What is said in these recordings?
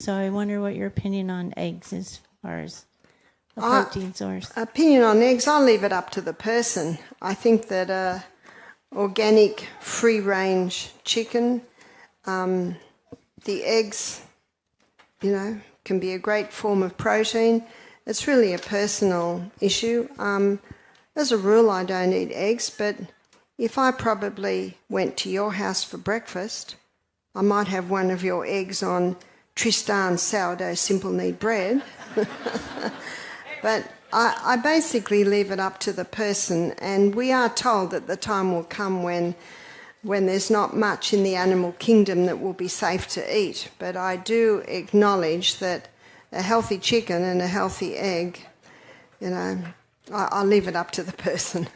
So I wonder what your opinion on eggs is as far as a protein source. Opinion on eggs, I'll leave it up to the person. I think that organic, free-range chicken, the eggs, can be a great form of protein. It's really a personal issue. As a rule, I don't eat eggs, but if I probably went to your house for breakfast, I might have one of your eggs on Tristan's sourdough simple knead bread. But I basically leave it up to the person, and we are told that the time will come when there's not much in the animal kingdom that will be safe to eat. But I do acknowledge that a healthy chicken and a healthy egg, I'll leave it up to the person.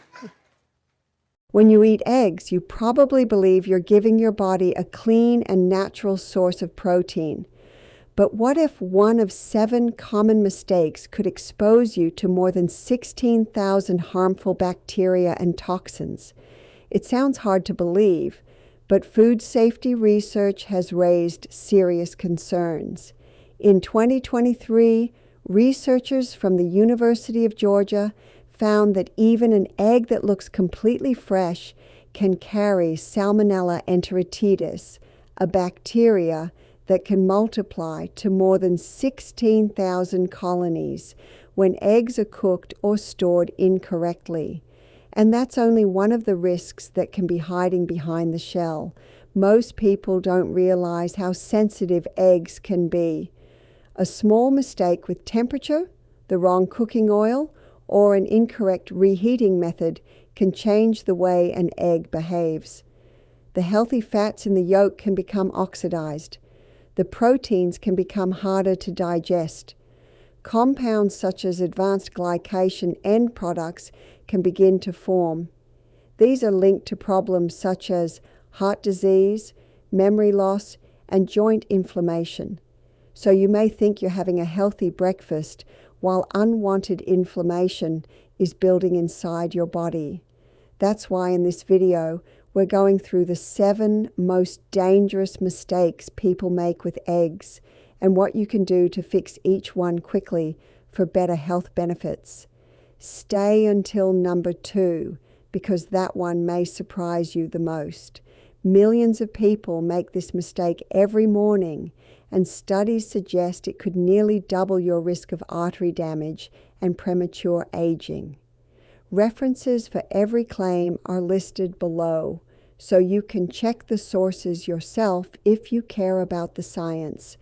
When you eat eggs, you probably believe you're giving your body a clean and natural source of protein. But what if one of 7 common mistakes could expose you to more than 16,000 harmful bacteria and toxins? It sounds hard to believe, but food safety research has raised serious concerns. In 2023, researchers from the University of Georgia found that even an egg that looks completely fresh can carry Salmonella enteritidis, a bacteria that can multiply to more than 16,000 colonies when eggs are cooked or stored incorrectly. And that's only one of the risks that can be hiding behind the shell. Most people don't realize how sensitive eggs can be. A small mistake with temperature, the wrong cooking oil, or an incorrect reheating method can change the way an egg behaves. The healthy fats in the yolk can become oxidized. The proteins can become harder to digest. Compounds such as advanced glycation end products can begin to form. These are linked to problems such as heart disease, memory loss, and joint inflammation. So you may think you're having a healthy breakfast while unwanted inflammation is building inside your body. That's why in this video, we're going through the 7 most dangerous mistakes people make with eggs and what you can do to fix each one quickly for better health benefits. Stay until number 2, because that one may surprise you the most. Millions of people make this mistake every morning, and studies suggest it could nearly double your risk of artery damage and premature aging. References for every claim are listed below, so you can check the sources yourself if you care about the science.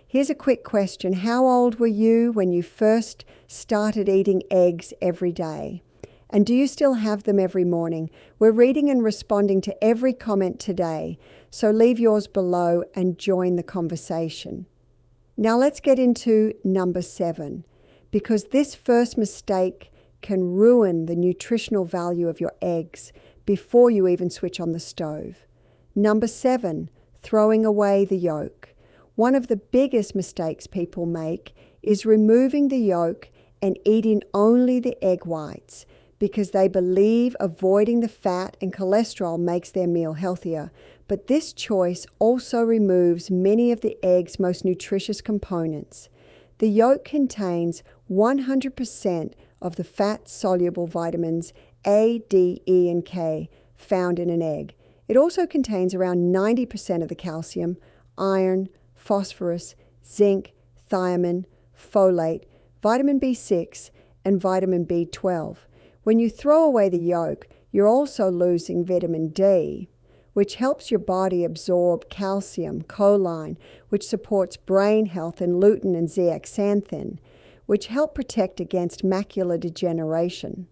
Here's a quick question. How old were you when you first started eating eggs every day? And do you still have them every morning? We're reading and responding to every comment today, so leave yours below and join the conversation. Now let's get into number 7, because this first mistake can ruin the nutritional value of your eggs before you even switch on the stove. Number 7, throwing away the yolk. One of the biggest mistakes people make is removing the yolk and eating only the egg whites because they believe avoiding the fat and cholesterol makes their meal healthier. But this choice also removes many of the egg's most nutritious components. The yolk contains 100% of the fat-soluble vitamins A, D, E, and K found in an egg. It also contains around 90% of the calcium, iron, phosphorus, zinc, thiamine, folate, vitamin B6, and vitamin B12. When you throw away the yolk, you're also losing vitamin D, which helps your body absorb calcium, choline, which supports brain health, and lutein and zeaxanthin, which help protect against macular degeneration.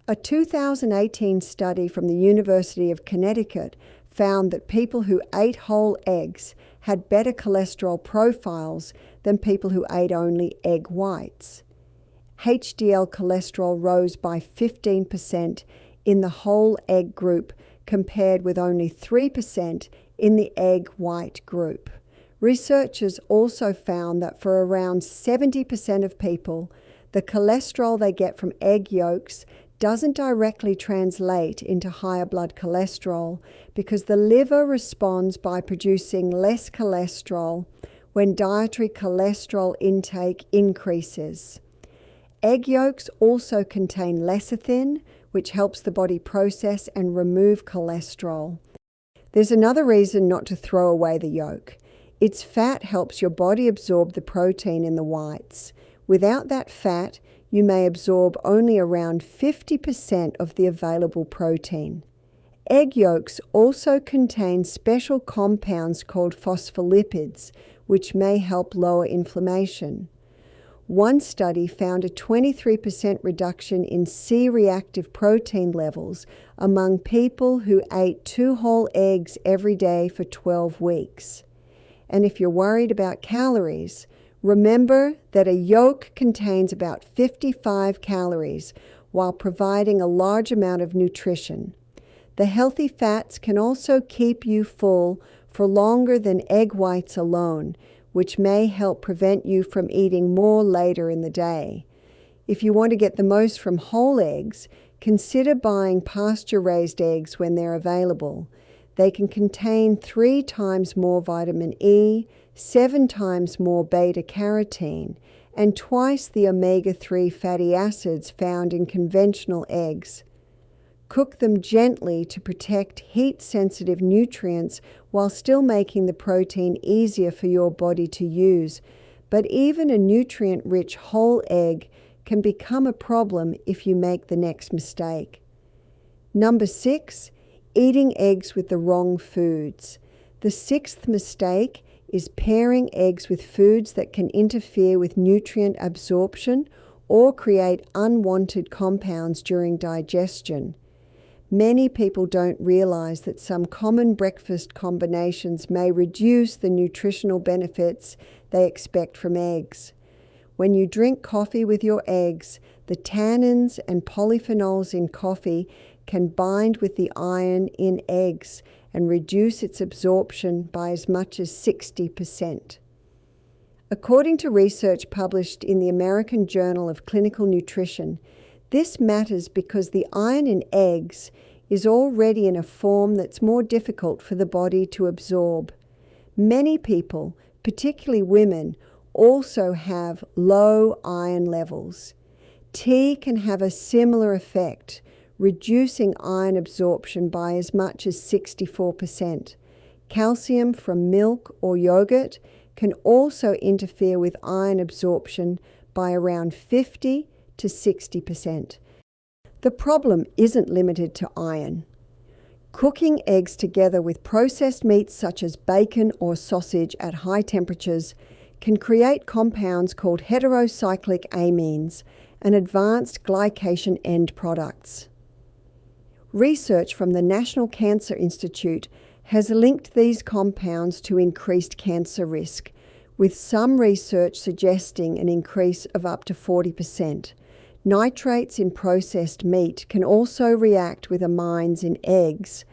A 2018 study from the University of Connecticut found that people who ate whole eggs had better cholesterol profiles than people who ate only egg whites. HDL cholesterol rose by 15% in the whole egg group compared with only 3% in the egg white group. Researchers also found that for around 70% of people, the cholesterol they get from egg yolks doesn't directly translate into higher blood cholesterol because the liver responds by producing less cholesterol when dietary cholesterol intake increases. Egg yolks also contain lecithin, which helps the body process and remove cholesterol. There's another reason not to throw away the yolk. Its fat helps your body absorb the protein in the whites. Without that fat, you may absorb only around 50% of the available protein. Egg yolks also contain special compounds called phospholipids, which may help lower inflammation. One study found a 23% reduction in C-reactive protein levels among people who ate 2 whole eggs every day for 12 weeks. And if you're worried about calories, remember that a yolk contains about 55 calories while providing a large amount of nutrition. The healthy fats can also keep you full for longer than egg whites alone, which may help prevent you from eating more later in the day. If you want to get the most from whole eggs, consider buying pasture-raised eggs when they're available. They can contain 3 times more vitamin E, 7 times more beta-carotene, and twice the omega-3 fatty acids found in conventional eggs. Cook them gently to protect heat-sensitive nutrients while still making the protein easier for your body to use. But even a nutrient-rich whole egg can become a problem if you make the next mistake. Number 6, eating eggs with the wrong foods. The 6th mistake is pairing eggs with foods that can interfere with nutrient absorption or create unwanted compounds during digestion. Many people don't realize that some common breakfast combinations may reduce the nutritional benefits they expect from eggs. When you drink coffee with your eggs, the tannins and polyphenols in coffee can bind with the iron in eggs and reduce its absorption by as much as 60%. According to research published in the American Journal of Clinical Nutrition, this matters because the iron in eggs is already in a form that's more difficult for the body to absorb. Many people, particularly women, also have low iron levels. Tea can have a similar effect, reducing iron absorption by as much as 64%. Calcium from milk or yogurt can also interfere with iron absorption by around 50 to 60%. The problem isn't limited to iron. Cooking eggs together with processed meats such as bacon or sausage at high temperatures can create compounds called heterocyclic amines and advanced glycation end products. Research from the National Cancer Institute has linked these compounds to increased cancer risk, with some research suggesting an increase of up to 40%. Nitrates in processed meat can also react with amines in eggs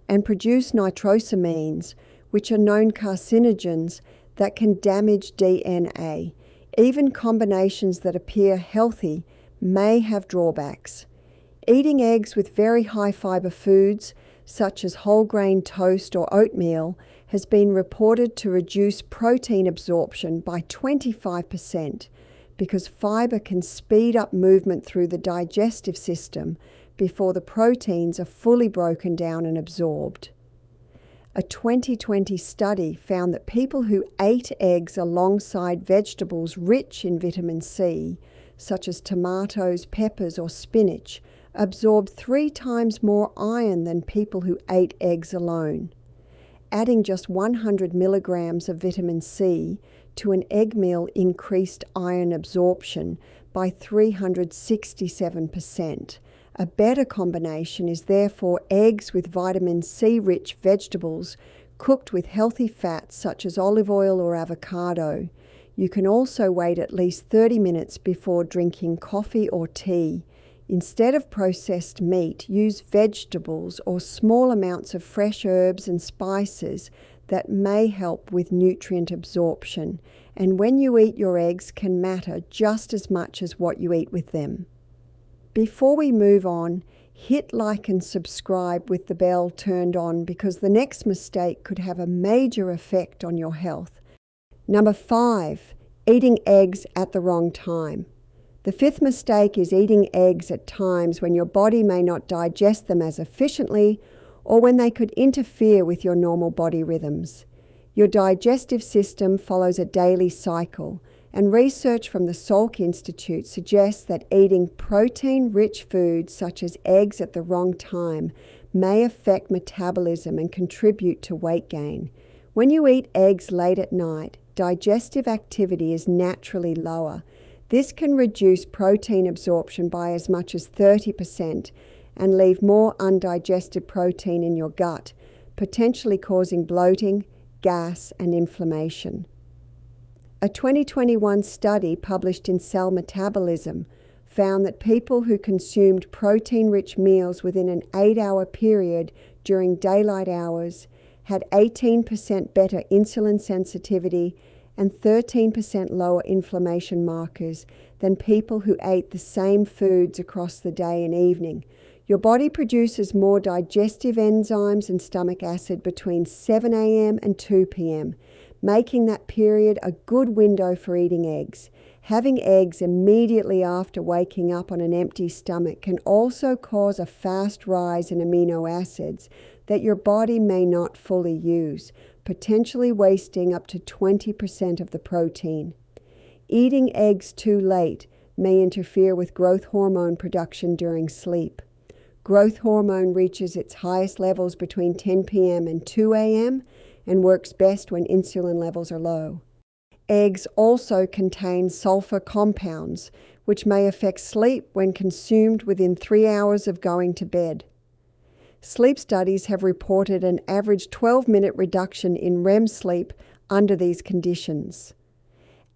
and produce nitrosamines, which are known carcinogens that can damage DNA. Even combinations that appear healthy may have drawbacks. Eating eggs with very high fiber foods, such as whole grain toast or oatmeal, has been reported to reduce protein absorption by 25%. Because fiber can speed up movement through the digestive system before the proteins are fully broken down and absorbed. A 2020 study found that people who ate eggs alongside vegetables rich in vitamin C, such as tomatoes, peppers, or spinach, absorbed 3 times more iron than people who ate eggs alone. Adding just 100 milligrams of vitamin C to an egg meal increased iron absorption by 367%. A better combination is therefore eggs with vitamin C-rich vegetables cooked with healthy fats such as olive oil or avocado. You can also wait at least 30 minutes before drinking coffee or tea. Instead of processed meat, use vegetables or small amounts of fresh herbs and spices that may help with nutrient absorption, and when you eat your eggs can matter just as much as what you eat with them. Before we move on, hit like and subscribe with the bell turned on because the next mistake could have a major effect on your health. Number 5, eating eggs at the wrong time. The 5th mistake is eating eggs at times when your body may not digest them as efficiently or when they could interfere with your normal body rhythms. Your digestive system follows a daily cycle, and research from the Salk Institute suggests that eating protein-rich foods such as eggs at the wrong time may affect metabolism and contribute to weight gain. When you eat eggs late at night, digestive activity is naturally lower. This can reduce protein absorption by as much as 30% and leave more undigested protein in your gut, potentially causing bloating, gas, and inflammation. A 2021 study published in Cell Metabolism found that people who consumed protein-rich meals within an 8-hour period during daylight hours had 18% better insulin sensitivity and 13% lower inflammation markers than people who ate the same foods across the day and evening. Your body produces more digestive enzymes and stomach acid between 7 a.m. and 2 p.m., making that period a good window for eating eggs. Having eggs immediately after waking up on an empty stomach can also cause a fast rise in amino acids that your body may not fully use, potentially wasting up to 20% of the protein. Eating eggs too late may interfere with growth hormone production during sleep. Growth hormone reaches its highest levels between 10 p.m. and 2 a.m. and works best when insulin levels are low. Eggs also contain sulfur compounds, which may affect sleep when consumed within 3 hours of going to bed. Sleep studies have reported an average 12-minute reduction in REM sleep under these conditions.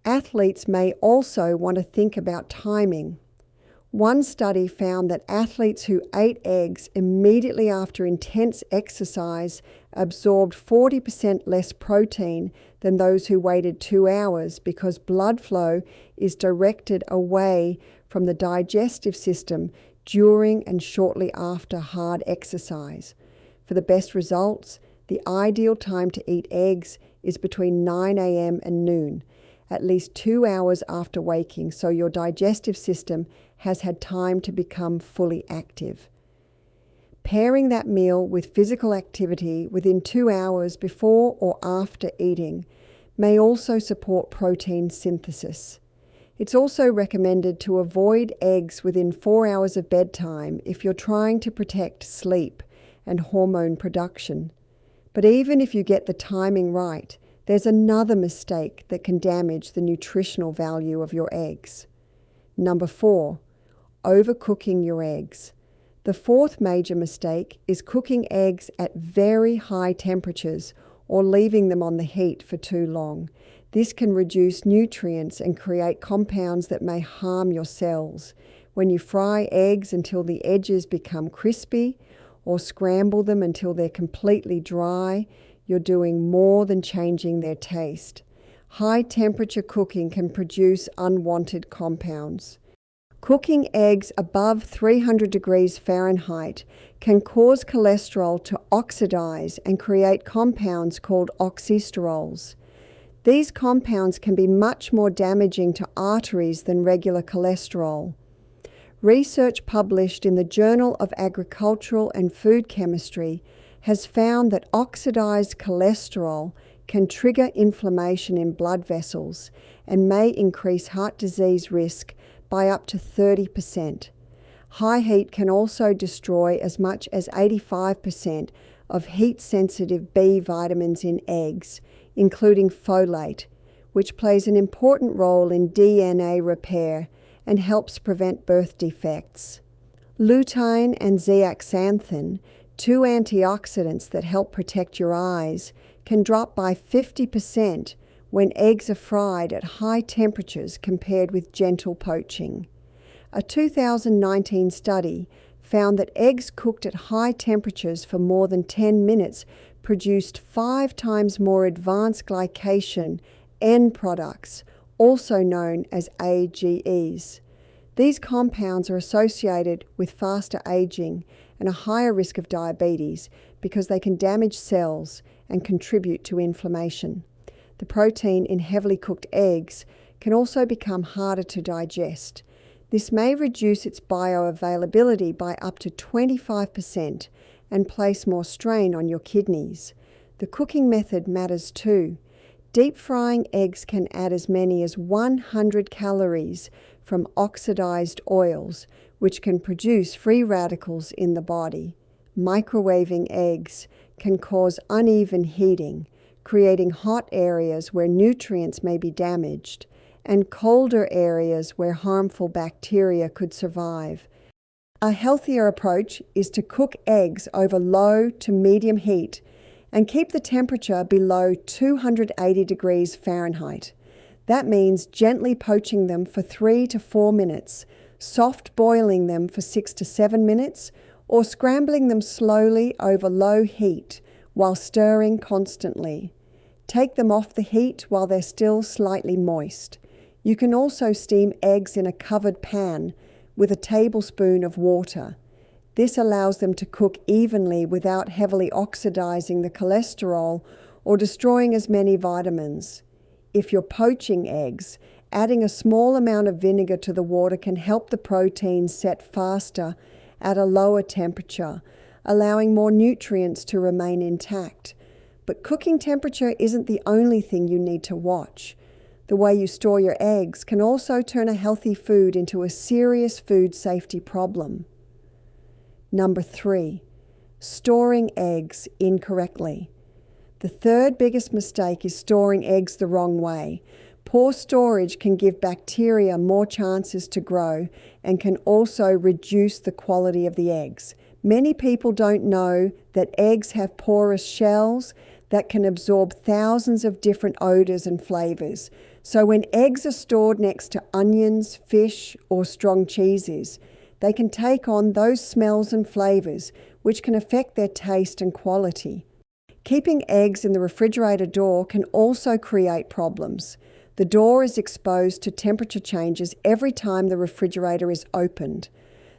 Athletes may also want to think about timing. One study found that athletes who ate eggs immediately after intense exercise absorbed 40% less protein than those who waited 2 hours because blood flow is directed away from the digestive system during and shortly after hard exercise. For the best results, the ideal time to eat eggs is between 9 a.m. and noon, at least 2 hours after waking, so your digestive system has had time to become fully active. Pairing that meal with physical activity within 2 hours before or after eating may also support protein synthesis. It's also recommended to avoid eggs within 4 hours of bedtime if you're trying to protect sleep and hormone production. But even if you get the timing right, there's another mistake that can damage the nutritional value of your eggs. Number 4, overcooking your eggs. The 4th major mistake is cooking eggs at very high temperatures or leaving them on the heat for too long. This can reduce nutrients and create compounds that may harm your cells. When you fry eggs until the edges become crispy or scramble them until they're completely dry, you're doing more than changing their taste. High temperature cooking can produce unwanted compounds. Cooking eggs above 300 degrees Fahrenheit can cause cholesterol to oxidize and create compounds called oxysterols. These compounds can be much more damaging to arteries than regular cholesterol. Research published in the Journal of Agricultural and Food Chemistry has found that oxidized cholesterol can trigger inflammation in blood vessels and may increase heart disease risk by up to 30%. High heat can also destroy as much as 85% of heat-sensitive B vitamins in eggs, including folate, which plays an important role in DNA repair and helps prevent birth defects. Lutein and zeaxanthin, 2 antioxidants that help protect your eyes, can drop by 50% when eggs are fried at high temperatures compared with gentle poaching. A 2019 study found that eggs cooked at high temperatures for more than 10 minutes produced 5 times more advanced glycation end products, also known as AGEs. These compounds are associated with faster aging and a higher risk of diabetes because they can damage cells and contribute to inflammation. the protein in heavily cooked eggs can also become harder to digest. This may reduce its bioavailability by up to 25% and place more strain on your kidneys. The cooking method matters too. Deep frying eggs can add as many as 100 calories from oxidized oils, which can produce free radicals in the body. Microwaving eggs can cause uneven heating, creating hot areas where nutrients may be damaged, and colder areas where harmful bacteria could survive. A healthier approach is to cook eggs over low to medium heat and keep the temperature below 280 degrees Fahrenheit. That means gently poaching them for 3 to 4 minutes, soft boiling them for 6 to 7 minutes, or scrambling them slowly over low heat while stirring constantly. Take them off the heat while they're still slightly moist. You can also steam eggs in a covered pan with a tablespoon of water. This allows them to cook evenly without heavily oxidizing the cholesterol or destroying as many vitamins. If you're poaching eggs, adding a small amount of vinegar to the water can help the protein set faster at a lower temperature, allowing more nutrients to remain intact. But cooking temperature isn't the only thing you need to watch. The way you store your eggs can also turn a healthy food into a serious food safety problem. Number 3, storing eggs incorrectly. The third biggest mistake is storing eggs the wrong way. Poor storage can give bacteria more chances to grow and can also reduce the quality of the eggs. Many people don't know that eggs have porous shells that can absorb thousands of different odors and flavors. So when eggs are stored next to onions, fish, or strong cheeses, they can take on those smells and flavors, which can affect their taste and quality. Keeping eggs in the refrigerator door can also create problems. The door is exposed to temperature changes every time the refrigerator is opened.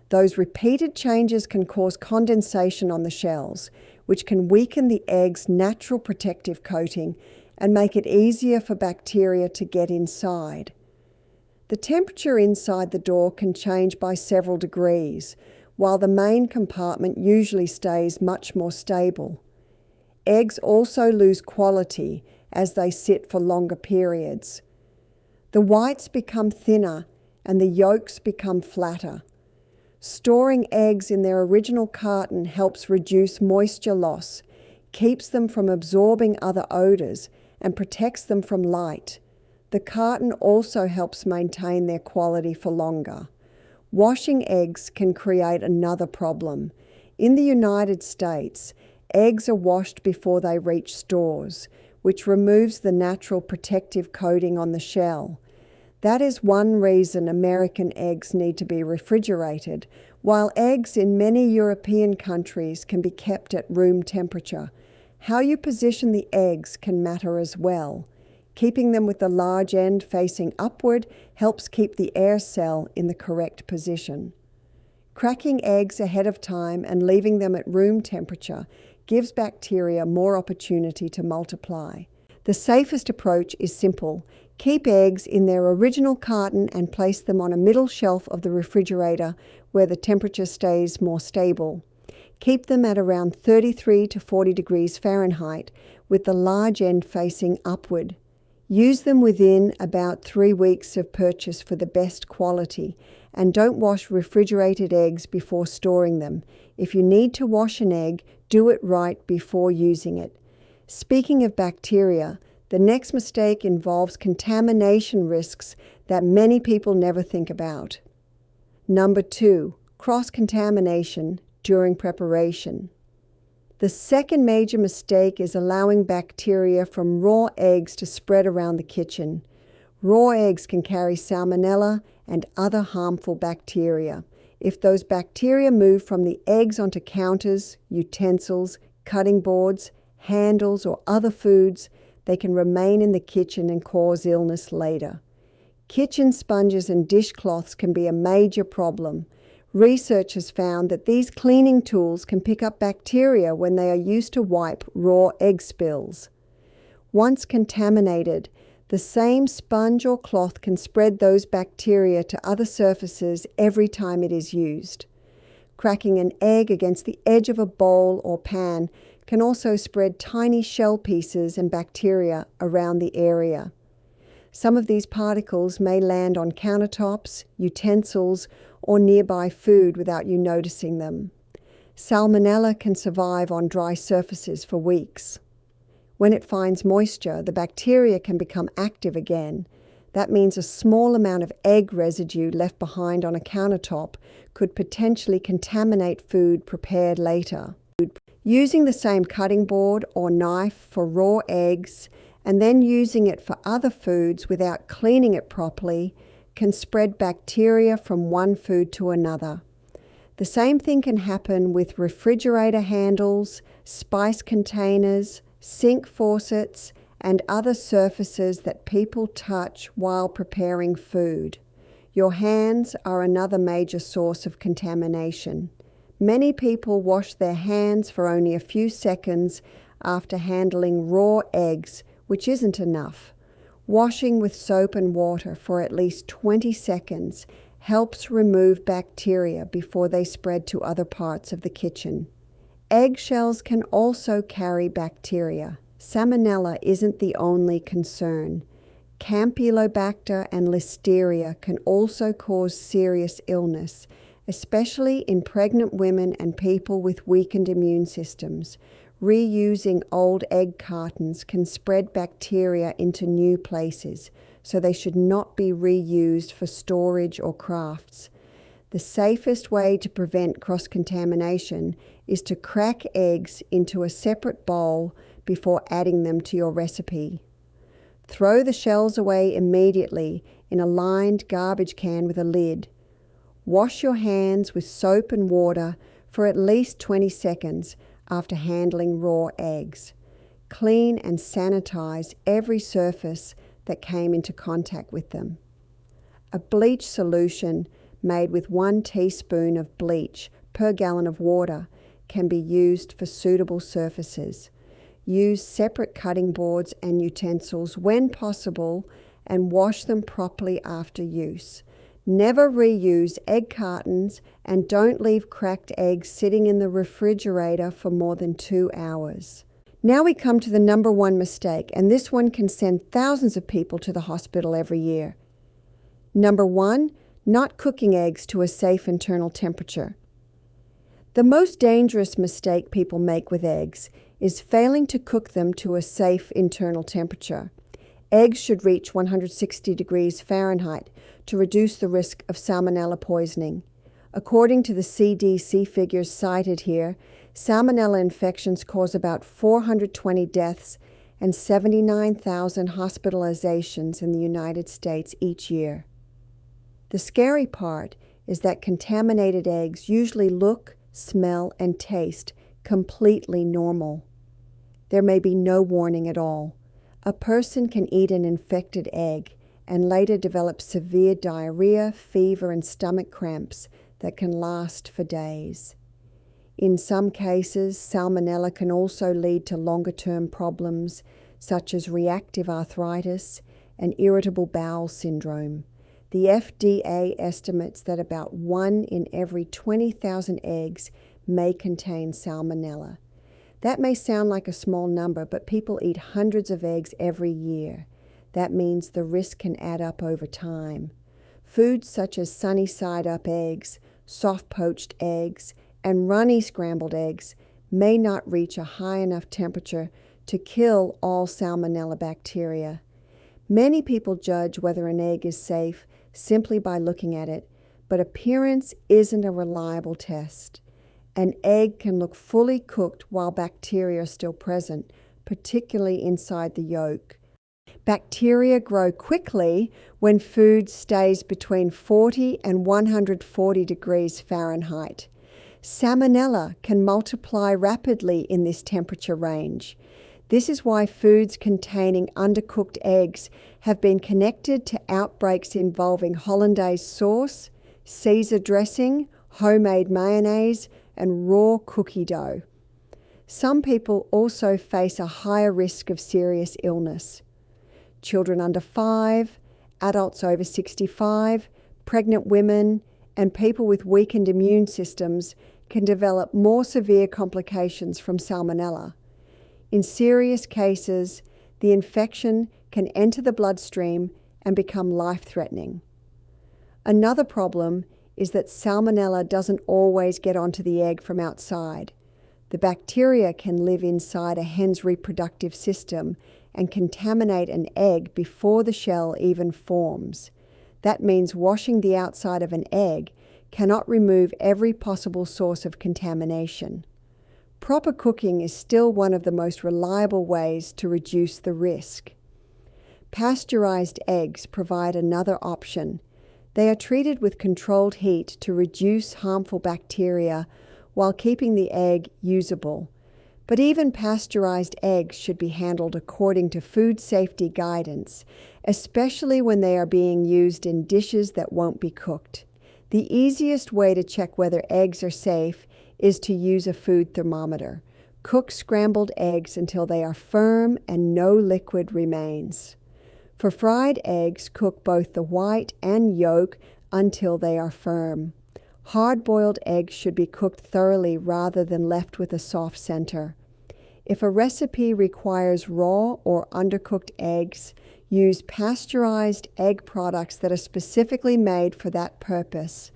Those repeated changes can cause condensation on the shells, which can weaken the egg's natural protective coating and make it easier for bacteria to get inside. The temperature inside the door can change by several degrees, while the main compartment usually stays much more stable. Eggs also lose quality as they sit for longer periods. The whites become thinner and the yolks become flatter. Storing eggs in their original carton helps reduce moisture loss, keeps them from absorbing other odors, and protects them from light. The carton also helps maintain their quality for longer. Washing eggs can create another problem. In the United States, eggs are washed before they reach stores, which removes the natural protective coating on the shell. That is one reason American eggs need to be refrigerated, while eggs in many European countries can be kept at room temperature. How you position the eggs can matter as well. Keeping them with the large end facing upward helps keep the air cell in the correct position. Cracking eggs ahead of time and leaving them at room temperature gives bacteria more opportunity to multiply. The safest approach is simple. Keep eggs in their original carton and place them on a middle shelf of the refrigerator where the temperature stays more stable. Keep them at around 33 to 40 degrees Fahrenheit with the large end facing upward. Use them within about 3 weeks of purchase for the best quality, and don't wash refrigerated eggs before storing them. If you need to wash an egg, do it right before using it. Speaking of bacteria, the next mistake involves contamination risks that many people never think about. Number 2, cross-contamination during preparation. The second major mistake is allowing bacteria from raw eggs to spread around the kitchen. Raw eggs can carry salmonella and other harmful bacteria. If those bacteria move from the eggs onto counters, utensils, cutting boards, handles, or other foods, they can remain in the kitchen and cause illness later. Kitchen sponges and dishcloths can be a major problem. Research has found that these cleaning tools can pick up bacteria when they are used to wipe raw egg spills. Once contaminated, the same sponge or cloth can spread those bacteria to other surfaces every time it is used. Cracking an egg against the edge of a bowl or pan can also spread tiny shell pieces and bacteria around the area. Some of these particles may land on countertops, utensils, or nearby food without you noticing them. Salmonella can survive on dry surfaces for weeks. When it finds moisture, the bacteria can become active again. That means a small amount of egg residue left behind on a countertop could potentially contaminate food prepared later. Using the same cutting board or knife for raw eggs and then using it for other foods without cleaning it properly can spread bacteria from one food to another. The same thing can happen with refrigerator handles, spice containers, sink faucets, and other surfaces that people touch while preparing food. Your hands are another major source of contamination. Many people wash their hands for only a few seconds after handling raw eggs, which isn't enough. Washing with soap and water for at least 20 seconds helps remove bacteria before they spread to other parts of the kitchen. Eggshells can also carry bacteria. Salmonella isn't the only concern. Campylobacter and Listeria can also cause serious illness, especially in pregnant women and people with weakened immune systems. Reusing old egg cartons can spread bacteria into new places, so they should not be reused for storage or crafts. The safest way to prevent cross-contamination is to crack eggs into a separate bowl before adding them to your recipe. Throw the shells away immediately in a lined garbage can with a lid. Wash your hands with soap and water for at least 20 seconds after handling raw eggs. Clean and sanitize every surface that came into contact with them. A bleach solution made with 1 teaspoon of bleach per gallon of water can be used for suitable surfaces. Use separate cutting boards and utensils when possible and wash them properly after use. Never reuse egg cartons and don't leave cracked eggs sitting in the refrigerator for more than 2 hours. Now we come to the number one mistake, and this one can send thousands of people to the hospital every year. Number 1, not cooking eggs to a safe internal temperature. The most dangerous mistake people make with eggs is failing to cook them to a safe internal temperature. Eggs should reach 160 degrees Fahrenheit to reduce the risk of salmonella poisoning. According to the CDC figures cited here, salmonella infections cause about 420 deaths and 79,000 hospitalizations in the United States each year. The scary part is that contaminated eggs usually look, smell, and taste completely normal. There may be no warning at all. A person can eat an infected egg and later develop severe diarrhea, fever, and stomach cramps that can last for days. In some cases, salmonella can also lead to longer-term problems such as reactive arthritis and irritable bowel syndrome. The FDA estimates that about 1 in every 20,000 eggs may contain salmonella. That may sound like a small number, but people eat hundreds of eggs every year. That means the risk can add up over time. Foods such as sunny-side-up eggs, soft poached eggs, and runny scrambled eggs may not reach a high enough temperature to kill all salmonella bacteria. Many people judge whether an egg is safe simply by looking at it, but appearance isn't a reliable test. An egg can look fully cooked while bacteria are still present, particularly inside the yolk. Bacteria grow quickly when food stays between 40 and 140 degrees Fahrenheit. Salmonella can multiply rapidly in this temperature range. This is why foods containing undercooked eggs have been connected to outbreaks involving hollandaise sauce, Caesar dressing, homemade mayonnaise, and raw cookie dough. Some people also face a higher risk of serious illness. Children under 5, adults over 65, pregnant women, and people with weakened immune systems can develop more severe complications from salmonella. In serious cases, the infection can enter the bloodstream and become life-threatening. Another problem is that salmonella doesn't always get onto the egg from outside. The bacteria can live inside a hen's reproductive system and contaminate an egg before the shell even forms. That means washing the outside of an egg cannot remove every possible source of contamination. Proper cooking is still one of the most reliable ways to reduce the risk. Pasteurized eggs provide another option. They are treated with controlled heat to reduce harmful bacteria while keeping the egg usable. But even pasteurized eggs should be handled according to food safety guidance, especially when they are being used in dishes that won't be cooked. The easiest way to check whether eggs are safe is to use a food thermometer. Cook scrambled eggs until they are firm and no liquid remains. For fried eggs, cook both the white and yolk until they are firm. Hard-boiled eggs should be cooked thoroughly rather than left with a soft center. If a recipe requires raw or undercooked eggs, use pasteurized egg products that are specifically made for that purpose.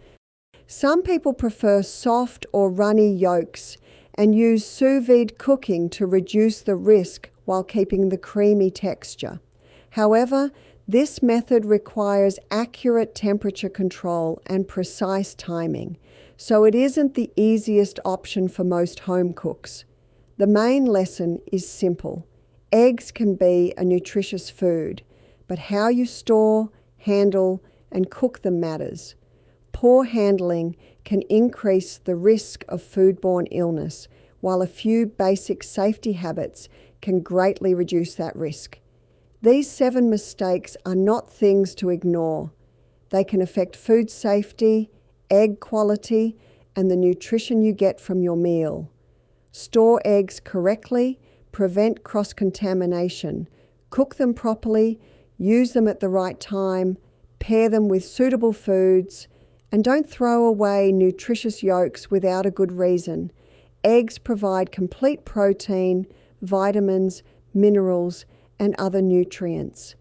Some people prefer soft or runny yolks and use sous vide cooking to reduce the risk while keeping the creamy texture. However, this method requires accurate temperature control and precise timing, so it isn't the easiest option for most home cooks. The main lesson is simple. Eggs can be a nutritious food, but how you store, handle, and cook them matters. Poor handling can increase the risk of foodborne illness, while a few basic safety habits can greatly reduce that risk. These 7 mistakes are not things to ignore. They can affect food safety, egg quality, and the nutrition you get from your meal. Store eggs correctly, prevent cross-contamination, cook them properly, use them at the right time, pair them with suitable foods, and don't throw away nutritious yolks without a good reason. Eggs provide complete protein, vitamins, minerals, and other nutrients.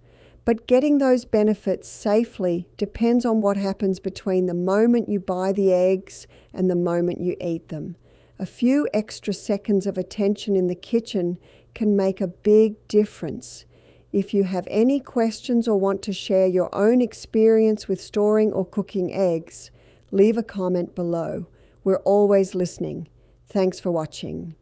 But getting those benefits safely depends on what happens between the moment you buy the eggs and the moment you eat them. A few extra seconds of attention in the kitchen can make a big difference. If you have any questions or want to share your own experience with storing or cooking eggs, leave a comment below. We're always listening. Thanks for watching.